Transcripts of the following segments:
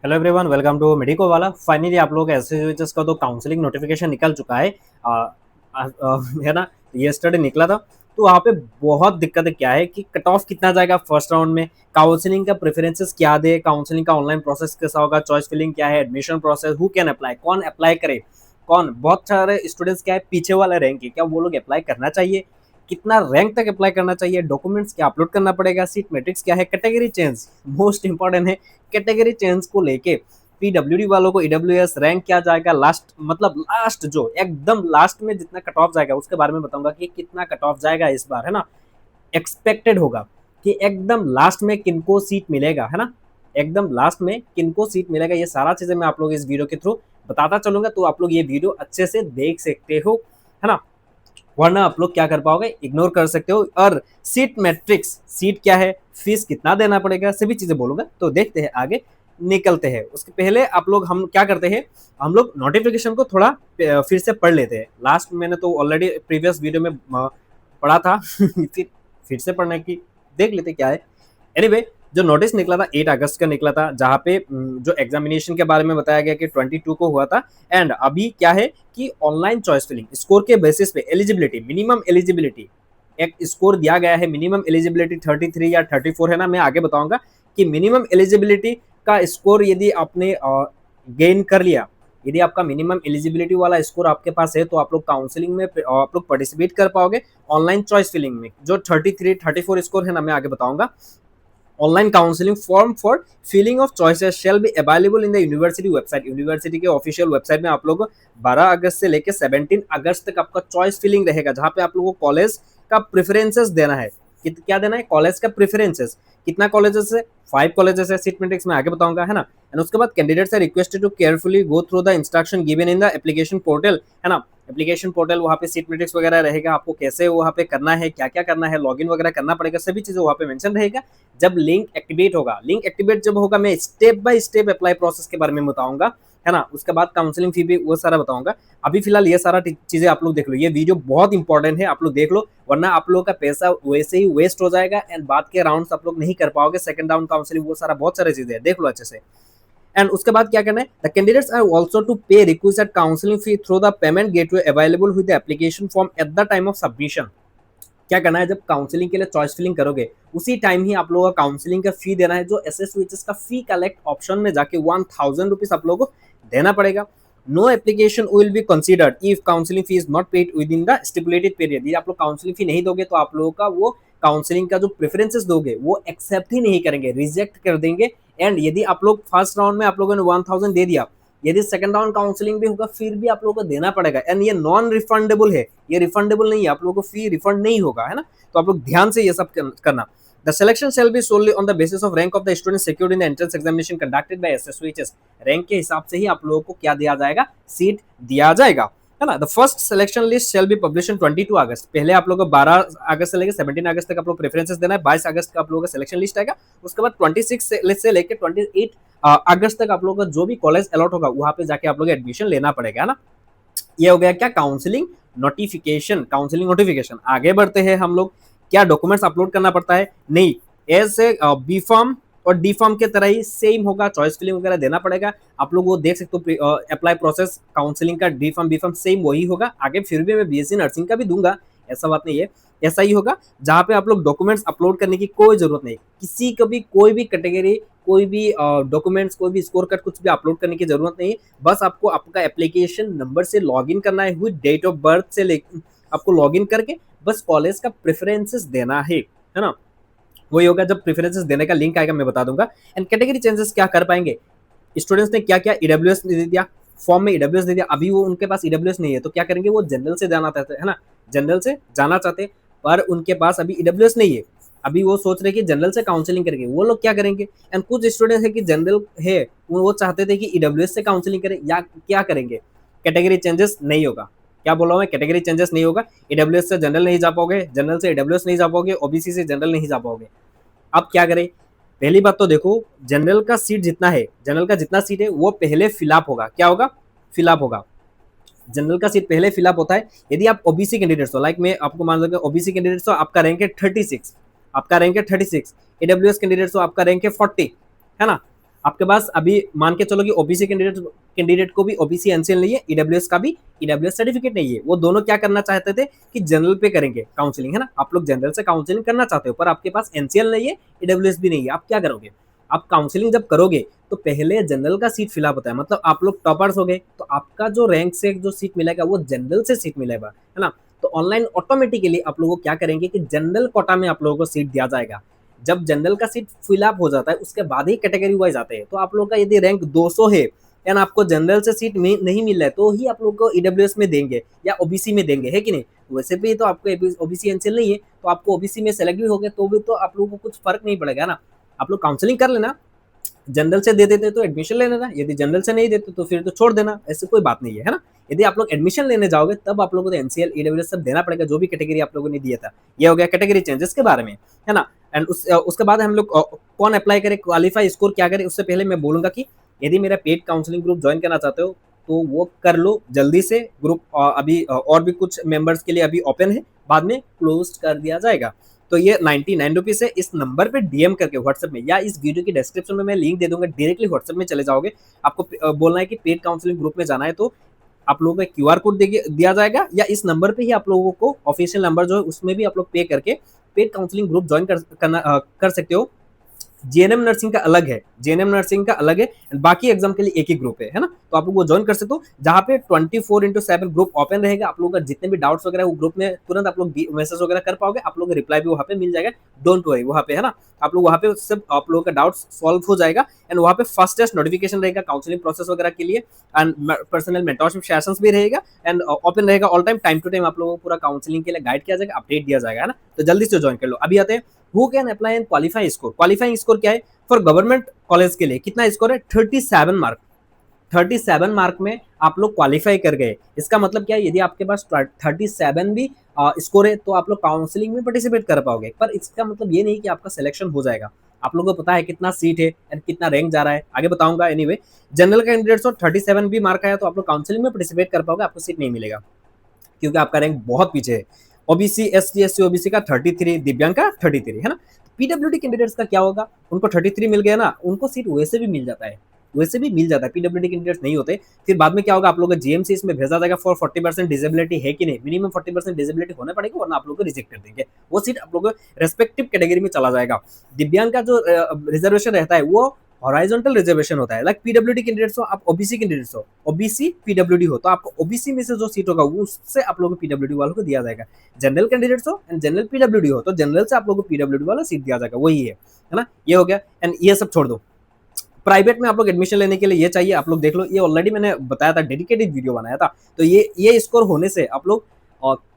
Hello everyone, welcome to medico वाला। Finally आप लोग एसएससीएचएस का तो काउंसलिंग नोटिफिकेशन निकल चुका है। है ना। यस्टरडे निकला था। तो वहाँ पे बहुत दिक्कत क्या है कि कट ऑफ कितना जाएगा फर्स्ट राउंड में, काउंसलिंग का प्रेफरेंसेस क्या दे, काउंसलिंग का ऑनलाइन प्रोसेस कैसा होगा, चॉइस फिलिंग क्या है, admission process, who can apply, कौन अप्लाई करे, कौन। बहुत सारे स्टूडेंट्स क्या है पीछे वाले रैंक है, क्या वो लोग अप्लाई करना चाहिए, कितना रैंक तक अप्लाई करना चाहिए, डॉक्यूमेंट्स क्या अपलोड करना पड़ेगा, सीट मैट्रिक्स क्या है, कैटेगरी चेंज मोस्ट इंपॉर्टेंट है। कैटेगरी चेंज को लेके पीडब्ल्यूडी वालों को ईडब्ल्यूएस रैंक क्या जाएगा, लास्ट मतलब लास्ट जो एकदम लास्ट में जितना कट ऑफ जाएगा उसके बारे में बताऊंगा कि कितना कट ऑफ जाएगा इस बार, है ना। एक्सपेक्टेड होगा कि एकदम लास्ट में किनको सीट मिलेगा, है ना। एकदम लास्ट में किनको सीट मिलेगा, ये सारा चीजें मैं आप लोग इस वीडियो के थ्रू बताता चलूंगा, तो आप लोग ये वीडियो अच्छे से देख सकते हो, है ना। वरना आप लोग क्या कर पाओगे, इग्नोर कर सकते हो। और सीट मैट्रिक्स, सीट क्या है, फीस कितना देना पड़ेगा, सभी चीजें बोलूंगा। तो देखते हैं आगे निकलते हैं। उसके पहले आप लोग हम क्या करते हैं, हम लोग नोटिफिकेशन को थोड़ा फिर से पढ़ लेते हैं। लास्ट मैंने तो ऑलरेडी प्रीवियस वीडियो में पढ़ा था फिर से पढ़ने की देख लेते क्या है। एनीवे, जो नोटिस निकला था 8 अगस्त का निकला था, जहाँ पे जो एग्जामिनेशन के बारे में बताया गया कि 22 को हुआ था। एंड अभी क्या है कि ऑनलाइन चॉइस फिलिंग स्कोर के बेसिस पे एलिजिबिलिटी, मिनिमम एलिजिबिलिटी एक स्कोर दिया गया है। मिनिमम एलिजिबिलिटी 33 या 34 है ना, मैं आगे बताऊंगा कि मिनिमम एलिजिबिलिटी का स्कोर यदि आपने गेन कर लिया, यदि आपका मिनिमम एलिजिबिलिटी वाला स्कोर आपके पास है, तो आप लोग काउंसलिंग में आप लोग पार्टिसिपेट कर पाओगे ऑनलाइन चॉइस फिलिंग में। जो 33 34 स्कोर है ना, मैं आगे बताऊंगा। Online counselling form for filling of choices shall be available in the university website. University के ऑफिशियल वेबसाइट में आप लोग 12 अगस्त से लेकर 17 अगस्त तक आपका चॉइस फिलिंग रहेगा, जहां पे आप लोगों को कॉलेज का प्रेफरेंसेस देना है। क्या देना है, कॉलेज का प्रेफरेंसेस। कितना कॉलेजेस है, 5 कॉलेजेस है। सीट मैट्रिक्स में आगे बताऊंगा, है ना। एंड उसके बाद candidates are requested to carefully go through the instruction given in the application portal, है ना। एप्लीकेशन पोर्टल, वहाँ पे सीट मैट्रिक्स वगैरह रहेगा, आपको कैसे वहाँ पे करना है, क्या क्या करना है, लॉगिन वगैरह करना पड़ेगा, सभी चीजें वहाँ पे मेंशन रहेगा। जब लिंक एक्टिवेट होगा, लिंक एक्टिवेट जब होगा, मैं step by step apply process के बारे में बताऊंगा, है ना। उसके बाद काउंसलिंग फी भी वो सारा बताऊंगा। अभी फिलहाल ये सारा चीजें आप लोग देख लो, ये वीडियो बहुत इंपॉर्टेंट है, आप लोग देख लो, वरना आप लोगों का पैसा वैसे ही वेस्ट हो जाएगा एंड बाद के राउंड आप लोग नहीं कर पाओगे, सेकंड राउंड काउंसलिंग, वो सारा बहुत सारी चीजें देख लो अच्छे से। एंड उसके बाद क्या करना है, the candidates are also to pay requisite counselling fee through the payment gateway available with the application form at the time of submission. क्या करना है, जब काउंसलिंग के लिए चॉइस फिलिंग करोगे उसी टाइम ही आप लोगों का काउंसलिंग का फी देना है, जो एसएसवीएचएस का फी कलेक्ट ऑप्शन में जाके 1000 रुपीज आप लोगों को देना पड़ेगा। No application will be considered if counselling fee is not paid within the stipulated period. यदि आप लोग काउंसलिंग फी नहीं दोगे तो आप लोगों का वो काउंसलिंग का जो प्रेफरेंसेस दोगे वो एक्सेप्ट ही नहीं करेंगे, रिजेक्ट कर देंगे। एंड यदि आप लोग फर्स्ट राउंड में आप लोगों ने 1000 दे दिया, यदि सेकंड राउंड काउंसलिंग भी होगा फिर भी आप लोगों को देना पड़ेगा। एंड ये नॉन रिफंडेबल है, ये रिफंडेबल नहीं है, आप लोगों को फी रिफंड नहीं होगा, है ना। तो आप लोग ध्यान से ये सब करना। The selection shall be solely on the basis of rank of the student secured in the entrance examination conducted by SSVHS। Rank के हिसाब से ही आप लोगों को क्या दिया जाएगा, सीट दिया जाएगा, है ना। The first selection list shall be publish in 22 अगस्त। पहले आप लोगों को 12 अगस्त से लेकर 17 अगस्त तक आप लोग प्रेफरेंसेस देना है। 22 अगस्त का आप लोगों का सिलेक्शन लिस्ट आएगा। उसके बाद 26 से लेकर 28 अगस्त तक आप लोगों का जो भी कॉलेज अलॉट होगा वहां पे जाके आप लोग एडमिशन लेना पड़ेगा, है ना। ये हो गया क्या, काउंसलिंग नोटिफिकेशन, काउंसलिंग नोटिफिकेशन। आगे बढ़ते हैं हम लोग, क्या डॉक्यूमेंट्स अपलोड करना पड़ता है, नहीं, ऐसे बी फॉर्म और डी फॉर्म के तरह ही सेम होगा, चॉइस फिलिंग वगैरह देना पड़ेगा। आप लोग वो देख सकते हो, अप्लाई प्रोसेस काउंसलिंग का D form B form same वही होगा। आगे फिर भी मैं बीएससी नर्सिंग का भी दूंगा, ऐसा बात नहीं है, ऐसा ही होगा। जहाँ पे आप लोग डॉक्यूमेंट्स अपलोड करने की कोई जरूरत नहीं, किसी को भी कोई भी कैटेगरी, कोई भी डॉक्यूमेंट्स, कोई भी स्कोर कार्ड, कुछ भी अपलोड करने की जरूरत नहीं है। बस आपको आपका एप्लीकेशन नंबर से लॉगिन करना है, विद डेट ऑफ बर्थ से लेकर आपको लॉगिन करके बस कॉलेज का प्रेफरेंसेस देना है ना। वही होगा, जब प्रेफरेंसेस देने का लिंक आएगा मैं बता दूंगा। एंड कैटेगरी चेंजेस क्या कर पाएंगे, स्टूडेंट्स ने क्या क्या ईडब्ल्यूएस दे दिया, फॉर्म में ईडब्ल्यूएस दे दिया, अभी वो उनके पास ईडब्ल्यूएस नहीं है तो क्या करेंगे, वो जनरल से जाना चाहते हैं, है ना। जनरल से जाना चाहते पर उनके पास अभी ईडब्ल्यूएस नहीं है, अभी वो सोच रहे कि जनरल से काउंसलिंग करेंगे, वो लोग क्या करेंगे। एंड कुछ स्टूडेंट्स है कि जनरल है, वो चाहते थे कि ईडब्ल्यूएस से काउंसलिंग करें, या क्या करेंगे, कैटेगरी चेंजेस नहीं होगा। क्या बोला मैं, कैटेगरी चेंजेस नहीं होगा। ईडब्ल्यूएस से जनरल नहीं जा पाओगे, जनरल से ईडब्ल्यूएस नहीं जा पाओगे, ओबीसी से जनरल नहीं जा पाओगे। अब क्या करें, पहली बात तो देखो, जनरल का सीट जितना है, जनरल का जितना सीट है वो पहले फिलअप होगा, क्या होगा, फिलअप होगा। जनरल का सीट पहले फिलअप होता है। यदि आप ओबीसी कैंडिडेट्स हो, लाइक मैं आपको मान लो ओबीसी कैंडिडेट्स हो, आपका रैंक है 36, आपका रैंक है 36, ईडब्ल्यूएस कैंडिडेट्स हो आपका रैंक है 40, है ना। आपके पास अभी मान के चलो कि ओबीसी कैंडिडेट कैंडिडेट को भी ओबीसी एनसीएल नहीं है, ईडब्ल्यूएस का भी ईडब्ल्यूएस सर्टिफिकेट नहीं है। वो दोनों क्या करना चाहते थे कि जनरल पे करेंगे काउंसलिंग, है ना। आप लोग जनरल से काउंसलिंग करना चाहते हो, पर आपके पास एनसीएल नहीं है, ईडब्ल्यूएस भी नहीं है, आप क्या करोगे? आप काउंसलिंग जब करोगे तो पहले जनरल का सीट फिलअप होता है, मतलब आप लोग टॉपर्स हो गए तो आपका जो रैंक से जो सीट मिलेगा वो जनरल से सीट मिलेगा, है ना। तो ऑनलाइन ऑटोमेटिकली आप लोगों को क्या करेंगे कि जनरल कोटा में आप लोगों को सीट दिया जाएगा। जब जनरल का सीट फिलअप हो जाता है उसके बाद ही कैटेगरी वाइज आते हैं। तो आप लोगों का यदि रैंक 200 है एंड आपको जनरल से सीट नहीं मिल रहा है तो ही आप लोग को ईडब्ल्यूएस में देंगे या ओबीसी में देंगे, है कि नहीं। वैसे भी तो आपको ओबीसी एनसीएल नहीं है, तो आपको ओबीसी में सेलेक्ट भी हो गए तो भी तो आप लोगों को कुछ फर्क नहीं पड़ेगा ना। आप लोग काउंसलिंग कर लेना, जनरल से दे देते तो एडमिशन ले लेना, यदि जनरल से नहीं देते तो फिर तो छोड़ देना, ऐसे कोई बात नहीं है ना। यदि आप लोग एडमिशन लेने जाओगे तब आप लोगों को एनसीएल ईडब्ल्यूएस सब देना पड़ेगा, जो भी कैटेगरी आप लोगों ने दिया था। ये हो गया कैटेगरी चेंजेस के बारे में, है ना। एंड उसके बाद हम लोग कौन अप्लाई करे, क्वालिफाई स्कोर क्या करे, उससे पहले मैं बोलूंगा कि यदि मेरा पेड काउंसलिंग ग्रुप ज्वाइन करना चाहते हो तो वो कर लो जल्दी से। ग्रुप अभी और भी कुछ मेंबर्स के लिए अभी ओपन है, बाद में क्लोज कर दिया जाएगा। तो ये 99 रुपीज है। इस नंबर पे डीएम करके व्हाट्सएप में या इस वीडियो की डिस्क्रिप्शन में मैं लिंक दे दूंगा, डायरेक्टली व्हाट्सएप में चले जाओगे। आपको बोलना है कि पेड काउंसलिंग ग्रुप में जाना है तो आप लोगों को क्यूआर कोड दिया जाएगा, या इस नंबर पे ही आप लोगों को ऑफिशियल नंबर जो है उसमें भी आप लोग पे करके पेड काउंसलिंग ग्रुप ज्वाइन कर सकते हो। जेएनएम नर्सिंग का अलग है, जेएनएम नर्सिंग का अलग है, बाकी एग्जाम के लिए एक ही ग्रुप है ना। तो आप लोग वो ज्वाइन कर सकते हो, जहाँ पे 24/7 ग्रुप ओपन रहेगा। आप लोगों का जितने भी डाउट्स वगैरह वो ग्रुप में तुरंत आप लोग मैसेज वगैरह कर पाओगे, आप लोग का रिप्लाई भी वहाँ पे मिल जाएगा। डोंट वरी, वहाँ पे है ना, आप लोग वहाँ पे सब आप लोगों का डाउट्स सॉल्व हो जाएगा। एंड वहाँ पे फास्टेस्ट नोटिफिकेशन रहेगा काउंसलिंग प्रोसेस वगैरह के लिए, एंड पर्सनल मेंटरशिप सेशंस भी रहेगा, एंड ओपन रहेगा ऑल टाइम टू टाइम। आप लोगों को पूरा काउंसलिंग के लिए गाइड किया जाएगा, अपडेट दिया जाएगा, है ना। तो जल्दी से ज्वाइन कर लो। अभी आते हैं who can apply and qualify score. Qualifying score क्या है? फॉर गवर्नमेंट कॉलेज के लिए कितना स्कोर है? 37 मार्क। 37 मार्क में आप लोग क्वालिफाई कर गए, इसका मतलब क्या है? यदि आपके पास 37 भी स्कोर है तो आप लोग काउंसलिंग में पार्टिसिपेट कर पाओगे, पर इसका मतलब ये नहीं कि आपका सिलेक्शन हो जाएगा। आप लोगों को पता है कितना सीट है एंड कितना रैंक जा रहा है, आगे बताऊंगा। एनीवे, जनरल कैंडिडेट्स और 37 भी मार्क आया तो आप लोग काउंसलिंग में पार्टिसिपेट कर पाओगे, आपको सीट नहीं मिलेगा क्योंकि आपका रैंक बहुत पीछे है। ओबीसी एसटी एससी ओबीसी का 33, दिव्यांग का 33, है ना। पीडब्ल्यूडी कैंडिडेट्स का क्या होगा? उनको 33 मिल गया ना, उनको सीट वैसे भी मिल जाता है, वैसे भी मिल जाता है। पीडब्ल्यूडी कैंडिडेट्स नहीं होते, फिर बाद में क्या होगा? आप लोगों को जीएमसी इसमें भेजा जाएगा फॉर 40% डिसेबिलिटी है कि नहीं, मिनिमम 40% डिसेबिलिटी होना पड़ेगा, वरना आप लोग को रिजेक्ट कर देंगे। वो सीट आप लोगों को रेस्पेक्टिव कैटेगरी में चला जाएगा। दिव्यांग का जो रिजर्वेशन रहता है वो हॉराइजॉन्टल रिजर्वेशन होता है। लाइक पीडब्ल्यूडी कैंडिडेट्स हो, आप ओबीसी कैंडिडेट्स हो, ओबीसी पीडब्ल्यूडी हो, तो आपको ओबीसी में से जो सीट होगा वो उससे आप लोगों को पीडब्ल्यूडी वालों को दिया जाएगा। जनरल कैंडिडेट्स हो एंड जनरल पीडब्ल्यूडी हो तो जनरल से आप लोगों को पीडब्ल्यूडी वाला सीट दिया जाएगा, वही है ना। ये हो गया। एंड ये सब छोड़ दो, प्राइवेट में आप लोग एडमिशन लेने के लिए ये चाहिए, आप लोग देख लो, ये ऑलरेडी मैंने बताया था, डेडिकेटेड वीडियो बनाया था। तो ये स्कोर होने से आप लोग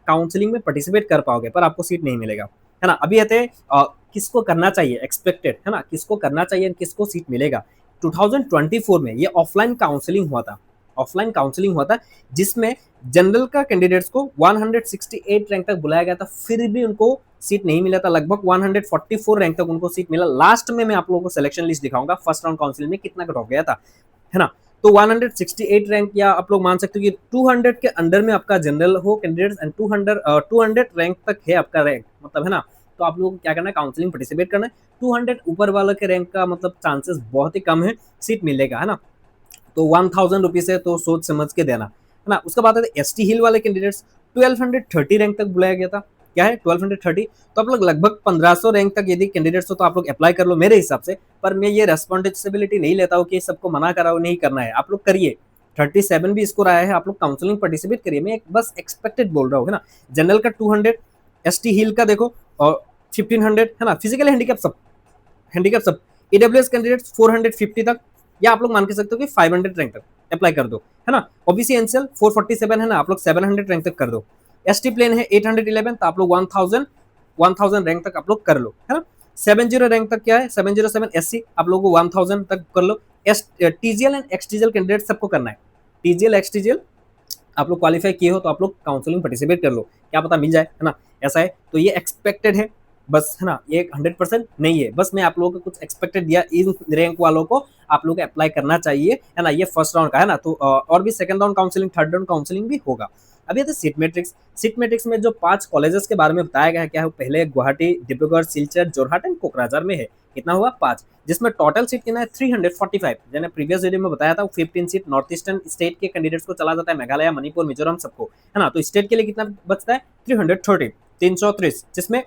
काउंसलिंग में पार्टिसिपेट कर पाओगे, पर आपको सीट नहीं मिलेगा, है ना। अभी आते हैं किसको करना चाहिए एक्सपेक्टेड, है ना, किसको करना चाहिए किसको सीट मिलेगा। 2024 में ये ऑफलाइन काउंसलिंग हुआ था, ऑफलाइन काउंसलिंग हुआ था, जिसमें जनरल का कैंडिडेट्स को 168 रैंक तक बुलाया गया था, फिर भी उनको सीट नहीं मिला था। लगभग 144 रैंक तक उनको सीट मिला। लास्ट में मैं आप लोगों को सिलेक्शन लिस्ट दिखाऊंगा फर्स्ट राउंड काउंसिल में कितना कट ऑफ गया था, है ना। तो 168 रैंक, या आप लोग मान सकते हो कि 200 के अंडर में आपका जनरल हो कैंडिडेट्स एंड 200 रैंक तक है आपका रैंक, मतलब, है ना। तो आप लोगों को क्या करना है? काउंसलिंग पार्टिसिपेट करना है। 200 ऊपर वाले के रैंक का मतलब चांसेस बहुत ही कम है सीट मिलेगा, है ना। तो 1000 रुपीज है तो सोच समझ के देना, है ना। उसके बाद एसटी हिल वाले कैंडिडेट्स 1230 रैंक तक बुलाया गया था। क्या है? 1230। तो आप लोग लगभग 1500 रैंक तक यदि कैंडिडेट्स हो तो आप लोग अप्लाई कर लो मेरे हिसाब से, पर मैं ये रेस्पॉन्सिबिलिटी नहीं लेता हूँ कि सबको मना कराओ, नहीं करना है। आप लोग करिए, 37 भी स्कोर आया है, आप लोग काउंसलिंग पार्टिसिपेट करिए। मैं बस एक्सपेक्टेड बोल रहा हूँ, है ना। जनरल का 200, एसटी हिल का देखो और 1500, है ना। फिजिकल हैंडीकैप सब ईडब्ल्यूएस कैंडिडेट्स 450 तक, या आप लोग मान के सकते हो कि 500 रैंक तक अप्लाई कर दो, है ना। ओबीसी एनसीएल 447 है ना, आप लोग 700 रैंक तक कर दो। एसटी प्लेन है 811, तो आप लोग 1000 रैंक तक आप लोग कर लो, है ना। 70 रैंक तक क्या है? 707 एससी, आप लोगों को 1000 तक कर लो। टीजीएल एंड एक्सटीजीएल कैंडिडेट सबको करना है। टीजीएल एक्सटीजीएल आप लोग क्वालिफाई किए हो तो आप लोग काउंसलिंग पार्टिसिपेट कर लो, क्या पता मिल जाए, है ना। ऐसा है, तो ये एक्सपेक्टेड है बस, है ना। ये 100% नहीं है, बस मैं आप लोगों को कुछ एक्सपेक्टेड दिया। इन रैंक वालों को आप लोग अप्लाई करना चाहिए, है ना। ये फर्स्ट राउंड का है ना, तो और भी second round counselling, third round counselling भी होगा। अभी आते सीट मैट्रिक्स। सीट मैट्रिक्स में जो 5 कॉलेजेस के बारे में बताया गया है, क्या है? पहले गुवाहाटी, डिब्रूगढ़, सिलचर, जोरहाट एंड कोकराझार में है। कितना हुआ 5, जिसमें टोटल सीट कितना है 345। मैंने प्रीवियस वीडियो में बताया था 15 सीट नॉर्थ ईस्टर्न स्टेट के कैंडिडेट्स को चला जाता है, मेघालय, मणिपुर, मिजोरम सबको, है ना। तो स्टेट के लिए कितना बचता है 330, 330, जिसमें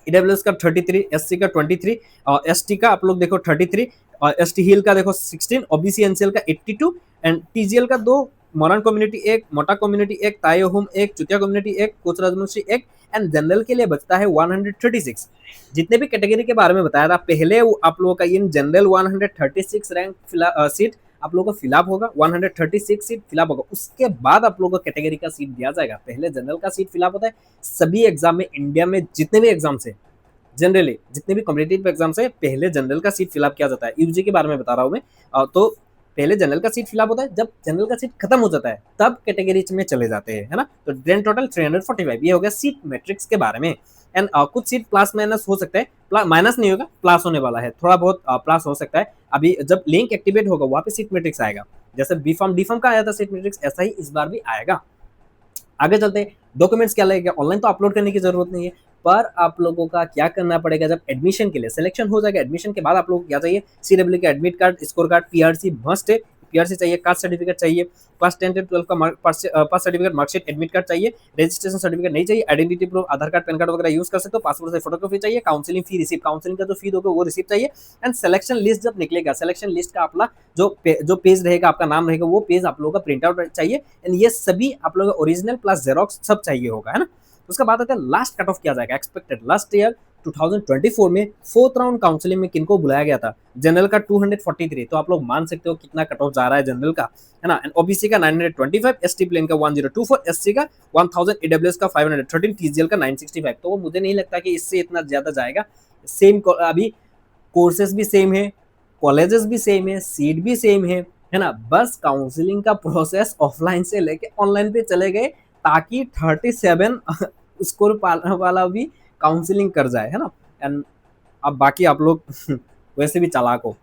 ईडब्ल्यूएस का 33, एससी का 23 और एसटी का आप लोग देखो 33 और एसटी हिल का देखो 16, ओबीसी एनसीएल का 82 एंड टीजीएल का 2, मोरन कम्युनिटी 1, मोटा कम्युनिटी 1, तायोहुम 1, Chutia community 1, Koch Rajbongshi 1 and general के लिए बचता है 136। जितने भी कैटेगरी के बारे में बताया था पहले आप लोगों का इन जनरल 136 रैंक सीट आप लोगों को फिलअप होगा, 136 सीट फिलअप होगा। उसके बाद आप लोगों को कैटेगरी का सीट दिया जाएगा। पहले जनरल का सीट फिलअप होता है सभी एग्जाम में, इंडिया में जितने भी एग्जाम से, जनरली जितने भी कॉम्पिटिटिव एग्जाम से पहले जनरल का सीट फिलअप किया जाता है। यूजी के बारे में बता रहा हूँ मैं। तो पहले जनरल का सीट फिलअप होता है, जब जनरल का सीट खत्म हो जाता है तब कैटेगरी में चले जाते हैं, है ना। तो ग्रैंड टोटल 345, ये हो गया सीट मैट्रिक्स के बारे में। एंड कुछ सीट प्लस माइनस हो सकता है, माइनस नहीं होगा, प्लस होने वाला है, थोड़ा बहुत प्लस हो सकता है। अभी जब लिंक एक्टिवेट होगा वहाँ पे सीट मैट्रिक्स आएगा, जैसे बी फॉर्म डी फॉर्म का आया था सीट मैट्रिक्स, ऐसा ही इस बार भी आएगा। आगे चलते हैं, डॉक्यूमेंट्स क्या लगेगा, ऑनलाइन तो अपलोड करने की जरूरत नहीं है, पर आप लोगों का क्या करना पड़ेगा, जब एडमिशन के लिए सिलेक्शन हो जाएगा, एडमिशन के बाद आप लोगों को क्या चाहिए, सीडब्ल्यू का admit card, score card, PRC must है, पीआरसी चाहिए, कास्ट सर्टिफिकेट चाहिए, क्लास 10 12 का पास सर्टिफिकेट, मार्कशीट, एडमिट कार्ड चाहिए, रजिस्ट्रेशन सर्टिफिकेट नहीं चाहिए, आइडेंटिटी प्रूफ, आधार कार्ड, पैन कार्ड वगैरह यूज कर सकते हो, पासपोर्ट से फोटोकॉपी चाहिए, काउंसलिंग फी रिसीव, काउंसलिंग का जो फी दोगे वो रिसीव चाहिए, एंड सिलेक्शन लिस्ट जब निकलेगा, सिलेक्शन लिस्ट का अपना जो पेज रहेगा, आपका नाम रहेगा, वो पेज आप लोगों का प्रिंट आउट चाहिए, एंड ये सभी आप लोगों का ओरिजिनल प्लस जेरोक्स सब चाहिए होगा, है ना। उसके बाद आता है लास्ट कट ऑफ किया जाएगा एक्सपेक्टेड। लास्ट ईयर 2024 में 4th राउंड काउंसलिंग में किनको बुलाया गया था, जनरल का 243, तो आप लोग मान सकते हो कितना कट ऑफ जा रहा है जनरल का, है ना। ओबीसी का 925, एसटी प्लेन का 1024, एससी का 1000, ईडब्ल्यूएस का 513, टीजीएल का 965। तो मुझे नहीं लगता कि इससे इतना ज्यादा जाएगा। सेम अभी कोर्सेज भी सेम है, कॉलेजेस भी सेम है, सीट भी सेम है ना। बस काउंसलिंग का प्रोसेस ऑफलाइन से लेके ऑनलाइन पे चले गए ताकि 37 स्कोर वाला भी काउंसलिंग कर जाए, है ना। एंड अब बाकी आप लोग वैसे भी चालाक हो,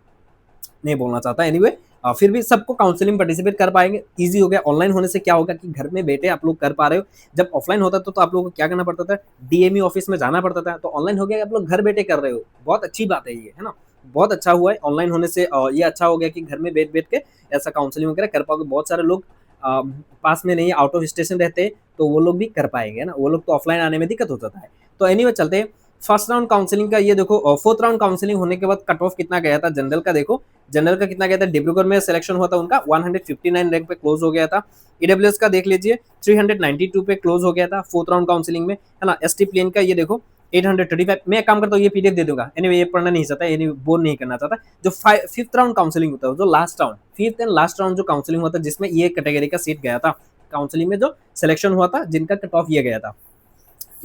नहीं बोलना चाहता, एनीवे फिर भी सबको काउंसलिंग पार्टिसिपेट कर पाएंगे, इजी हो गया। ऑनलाइन होने से क्या होगा कि घर में बैठे आप लोग कर पा रहे हो। जब ऑफलाइन होता था तो आप लोगों को क्या करना पड़ता था, डीएमई ऑफिस में जाना पड़ता था, तो ऑनलाइन हो गया, आप लोग घर बैठे कर रहे हो, बहुत अच्छी बात है ये, है ना। बहुत अच्छा हुआ है ऑनलाइन होने से, ये अच्छा हो गया कि घर में बैठ बैठ के ऐसा काउंसलिंग वगैरह कर पाओगे। बहुत सारे लोग पास में नहीं, आउट ऑफ स्टेशन रहते हैं, तो वो लोग भी कर पाएंगे ना, वो लोग तो ऑफलाइन आने में दिक्कत हो जाता है। तो एनीवे चलते हैं फर्स्ट राउंड काउंसलिंग का, ये देखो 4th राउंड काउंसलिंग होने के बाद कट ऑफ कितना गया था जनरल का, देखो जनरल का कितना गया था, डिब्रूगढ़ में सिलेक्शन हुआ था उनका 159 रैंक पे क्लोज हो गया था। ईडब्ल्यूएस का देख लीजिए 392 पे क्लोज हो गया था 4th राउंड काउंसलिंग में, है ना। एसटी प्लेन का ये देखो 835। मैं एक काम करता हूँ, ये पीडीएफ दे दूंगा, एनीवे ये पढ़ना नहीं चाहता, यानी बोर नहीं करना चाहता। जो 5th राउंड काउंसलिंग होता है, जो last round 5th and last round जो काउंसलिंग होता है, जिसमें ये कैटेगरी का सीट गया था, काउंसलिंग में जो सिलेक्शन हुआ था, जिनका कट ऑफ ये गया था,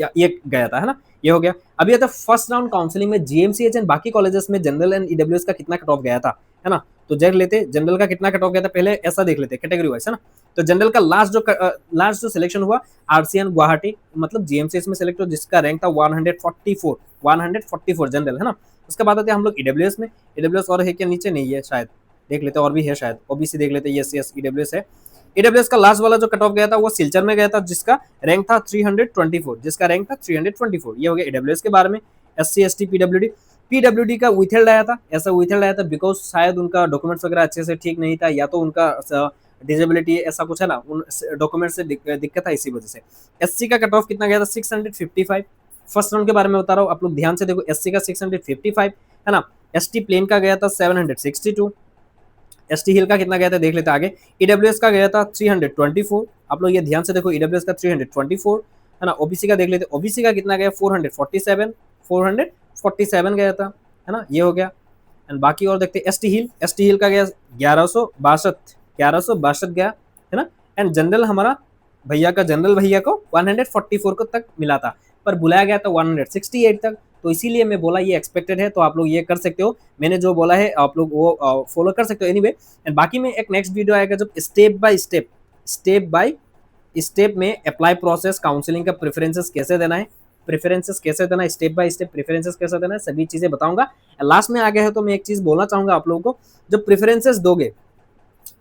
या ये गया था, है ना। ये हो गया। अभी आता है फर्स्ट राउंड काउंसलिंग में जीएमसीएच एंड बाकी कॉलेजेस में जनरल एंड ईडब्ल्यूएस का कितना कट ऑफ गया था, है ना। तो देख लेते जनरल का कितना कट ऑफ गया था, पहले ऐसा देख लेते कैटेगरी वाइज, है ना। तो जनरल का लास्ट जो सिलेक्शन हुआ आरसीएन गुवाहाटी, मतलब जीएमसीएच में सिलेक्ट हुआ, जिसका रैंक था 144 जनरल, है ना। उसके बाद आते हैं हम लोग ईडब्ल्यूएस में। ईडब्ल्यूएस और है क्या नीचे, नहीं है शायद, देख लेते और भी है शायद, ओबीसी देख लेते, यस ईडब्ल्यूएस है। ईडब्ल्यूएस का लास्ट वाला जो कट ऑफ गया था वो सिलचर में गया था, जिसका रैंक था 324, ये हो गया ईडब्ल्यूएस के बारे में। एससी एसटी पीडब्ल्यूडी का विथहेल्ड आया था, ऐसा विथहेल्ड आया था बिकॉज शायद उनका डॉक्यूमेंट्स वगैरह अच्छे से ठीक नहीं था, या तो उनका डिजेबिलिटी ऐसा कुछ है ना, उन डॉक्यूमेंट से दिक्कत था, इसी वजह से। एससी का कट ऑफ कितना गया था 655। फर्स्ट राउंड के बारे में बता रहा हूँ, आप लोग ध्यान से देखो, एससी का 655, है ना। एसटी प्लेन का गया था 762, एसटी हिल का कितना गया था देख लेते आगे। ईडब्ल्यूएस का गया था 324, आप लोग ये ध्यान से देखो, ईडब्ल्यूएस का 324, है ना। ओबीसी का देख लेते, ओबीसी का कितना गया 447 गया था, है ना। ये हो गया। एंड बाकी और देखते एसटी हिल का गया 1162 गया, है ना। एंड जनरल हमारा जनरल भैया को 144 को तक मिला था, पर बुलाया गया था 168 तक, तो इसीलिए मैं बोला ये एक्सपेक्टेड है, तो आप लोग ये कर सकते हो, मैंने जो बोला है आप लोग वो फॉलो कर सकते हो। एनीवे एंड बाकी में एक नेक्स्ट वीडियो आएगा जब स्टेप बाय स्टेप में अप्लाई प्रोसेस, काउंसलिंग का प्रेफरेंसेस कैसे देना है, स्टेप बाय स्टेप प्रेफरेंसेस कैसे देना है, सभी चीजें बताऊंगा। लास्ट में आ गया है तो मैं एक चीज बोलना चाहूंगा आप लोगों को, जब प्रेफरेंसेस दोगे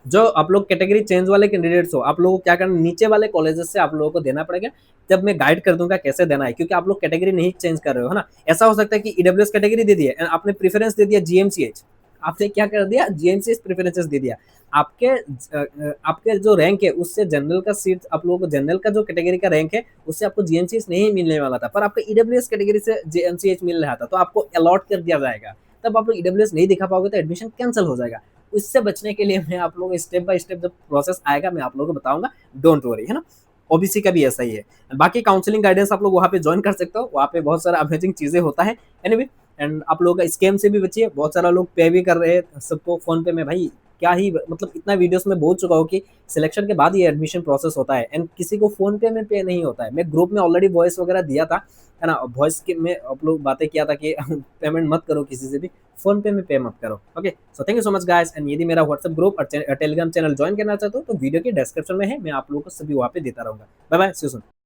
जो आप लोग कैटेगरी चेंज वाले कैंडिडेट्स हो, आप लोगों को क्या करना, नीचे वाले कॉलेजेस से आप लोगों को देना पड़ेगा। जब मैं गाइड कर दूंगा कैसे देना है, क्योंकि आप लोग कैटेगरी नहीं चेंज कर रहे हो, है ना। ऐसा हो सकता है कि ईडब्ल्यूएस कैटेगरी दे दिया एंड आपने प्रेफरेंस दे दिया जीएमसीएच, आपने क्या कर दिया, जीएमसीएच प्रेफरेंसेस दे दिया। आपके आपके जो रैंक है उससे जनरल का सीट, आप लोगों को जनरल का जो कैटेगरी का रैंक है उससे आपको जीएमसीएच नहीं मिलने वाला था, पर आपको ईडब्ल्यूएस कैटेगरी से जीएमसीएच मिल रहा था, तो आपको अलॉट कर दिया जाएगा। तब आप लोग ईडब्ल्यूएस नहीं दिखा पाओगे तो एडमिशन कैंसिल हो जाएगा। इससे बचने के लिए मैं आप लोगों को स्टेप बाय स्टेप जब प्रोसेस आएगा मैं आप लोगों को बताऊंगा, डोंट वरी, है ना। ओबीसी का भी ऐसा ही है। बाकी काउंसलिंग गाइडेंस आप लोग वहाँ पे ज्वाइन कर सकते हो, वहाँ पे बहुत सारा अमेजिंग चीजें होता है। एनीवे, एंड आप लोगों का स्कैम से भी बचिए, बहुत सारा लोग पे भी कर रहे हैं सबको फोन पे में, भाई क्या ही मतलब इतना वीडियोस में बोल चुका हूँ कि सिलेक्शन के बाद ये एडमिशन प्रोसेस होता है एंड किसी को फोन पे में पे नहीं होता है। मैं ग्रुप में ऑलरेडी वॉइस वगैरह दिया था, है ना, वॉइस के में आप लोग बातें किया था कि पेमेंट मत करो किसी से भी, फोन पे में पे मत करो। Okay, so thank you so much guys. And यदि मेरा व्हाट्सएप ग्रुप और टेलीग्राम चैनल ज्वाइन करना चाहते हो तो वीडियो के डिस्क्रिप्शन में है, मैं आप लोगों को सभी वहाँ पे देता रहूंगा। Bye bye, see you soon.